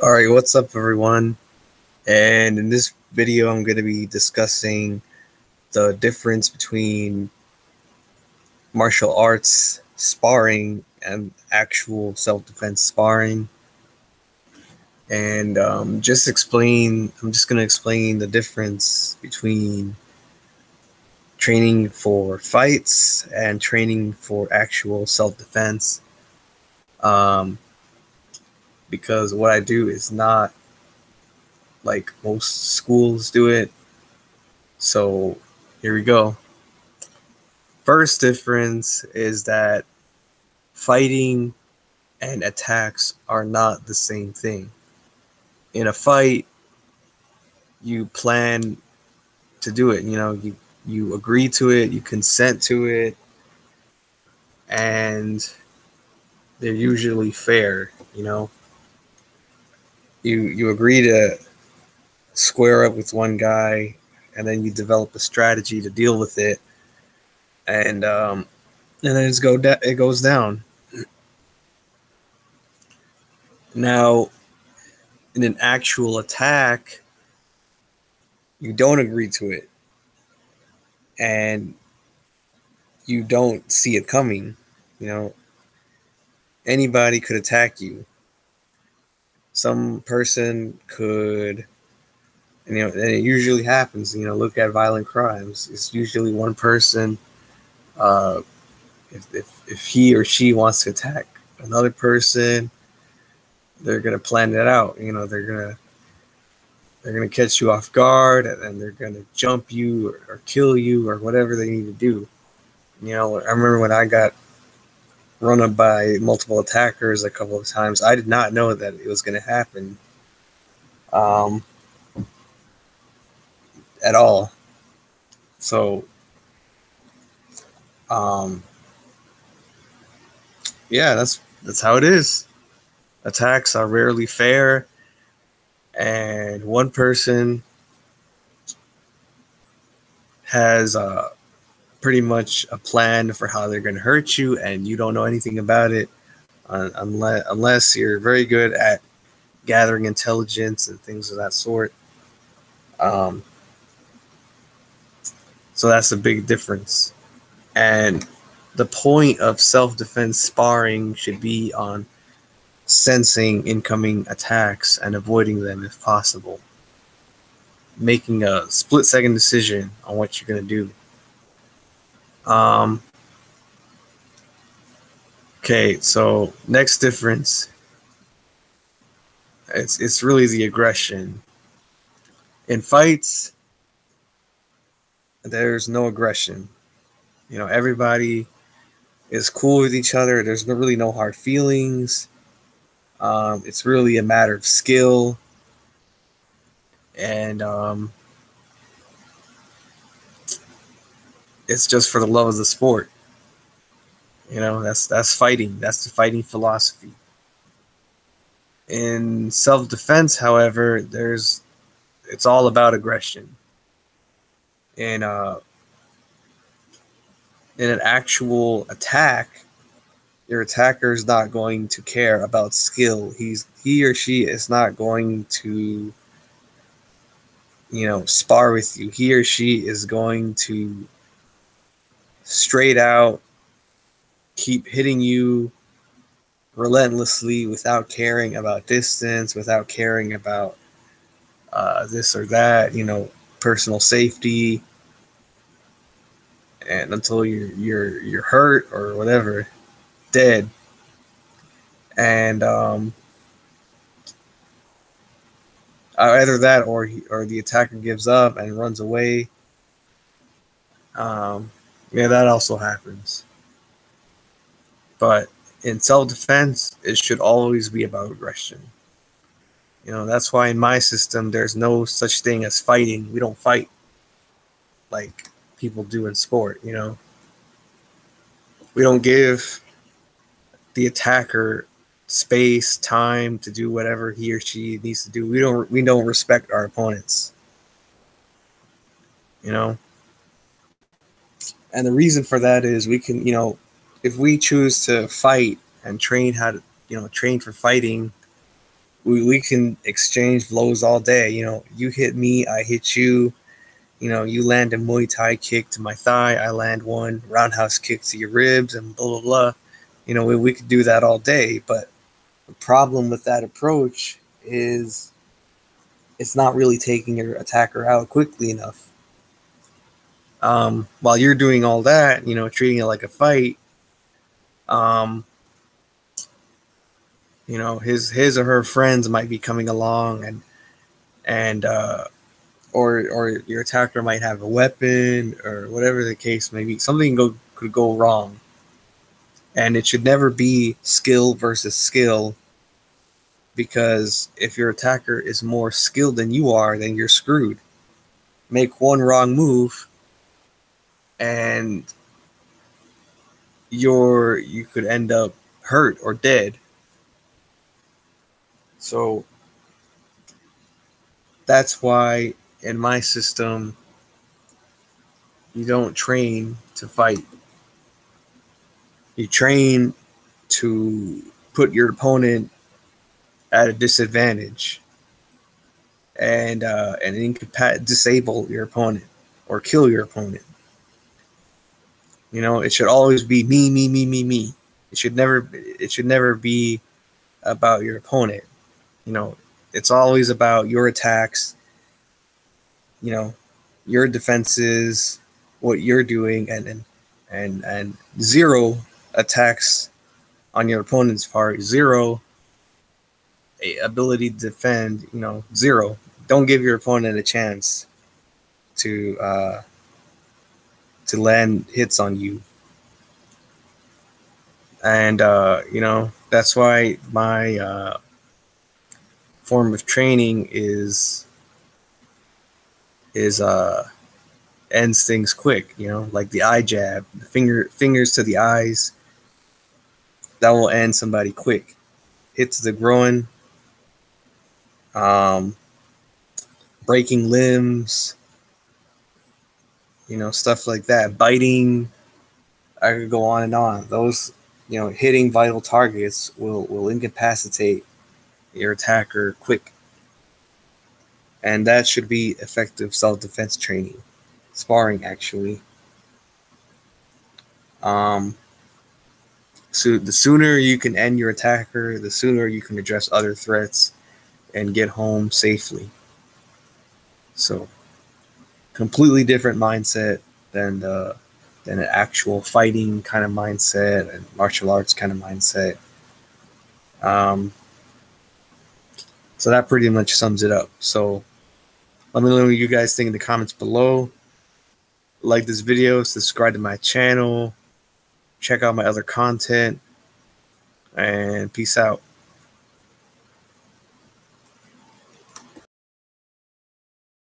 Alright, what's up everyone? And in this video I'm going to be discussing the difference between martial arts sparring and actual self-defense sparring. And I'm just going to explain the difference between training for fights and training for actual self-defense. Because what I do is not like most schools do it. So here we go. First difference is that fighting and attacks are not the same thing. In a fight, you plan to do it. You agree to it, you consent to it, and they're usually fair. You agree to square up with one guy, and then you develop a strategy to deal with it, and then it goes down. Now, in an actual attack, you don't agree to it, and you don't see it coming. You know, anybody could attack you. Some person could, and it usually happens. Look at violent crimes. It's usually one person. Uh, if he or she wants to attack another person, they're gonna plan it out. They're gonna catch you off guard, and they're gonna jump you or kill you or whatever they need to do. I remember when I got run up by multiple attackers a couple of times. I did not know that it was going to happen um, at all. So, um, yeah, that's how it is. Attacks are rarely fair, and one person has pretty much a plan for how they're going to hurt you, and you don't know anything about it unless you're very good at gathering intelligence and things of that sort. Um, so that's a big difference. And the point of self-defense sparring should be on sensing incoming attacks and avoiding them if possible. Making a split-second decision on what you're going to do. Okay, so next difference, it's really the aggression. In fights, there's no aggression. Everybody is cool with each other. There's really no hard feelings. It's really a matter of skill, and it's just for the love of the sport. That's fighting. That's the fighting philosophy. In self-defense, however, it's all about aggression. And in an actual attack, your attacker is not going to care about skill. He or she is not going to spar with you. He or she is going to straight out keep hitting you relentlessly without caring about distance, without caring about this or that, personal safety, and until you're hurt or whatever, dead. And either that or the attacker gives up and runs away. Yeah, that also happens. But in self-defense, it should always be about aggression. That's why in my system, there's no such thing as fighting. We don't fight like people do in sport. We don't give the attacker space, time to do whatever he or she needs to do. We don't respect our opponents. And the reason for that is we can, if we choose to fight and train how to, train for fighting, we can exchange blows all day. You hit me, I hit you. You land a Muay Thai kick to my thigh, I land one roundhouse kick to your ribs, and blah blah blah. We could do that all day, but the problem with that approach is it's not really taking your attacker out quickly enough. While you're doing all that, treating it like a fight, um, his or her friends might be coming along, and or your attacker might have a weapon, or whatever the case may be. Something could go wrong, and it should never be skill versus skill. Because if your attacker is more skilled than you are, then you're screwed. Make one wrong move, and you could end up hurt or dead. So that's why in my system you don't train to fight. You train to put your opponent at a disadvantage and disable your opponent or kill your opponent. It should always be me, me, me, me, me. It should never be about your opponent. It's always about your attacks, your defenses, what you're doing, and zero attacks on your opponent's part, zero ability to defend, zero. Don't give your opponent a chance to land hits on you. And that's why my form of training is ends things quick. Like the eye jab, the fingers to the eyes. That will end somebody quick. Hits the groin, breaking limbs, stuff like that. Biting. I could go on and on. Those, hitting vital targets will incapacitate your attacker quick. And that should be effective self-defense training. Sparring, actually. So the sooner you can end your attacker, the sooner you can address other threats and get home safely. So, completely different mindset than an actual fighting kind of mindset and martial arts kind of mindset. So that pretty much sums it up. So let me know what you guys think in the comments below. Like this video, subscribe to my channel, check out my other content, and peace out.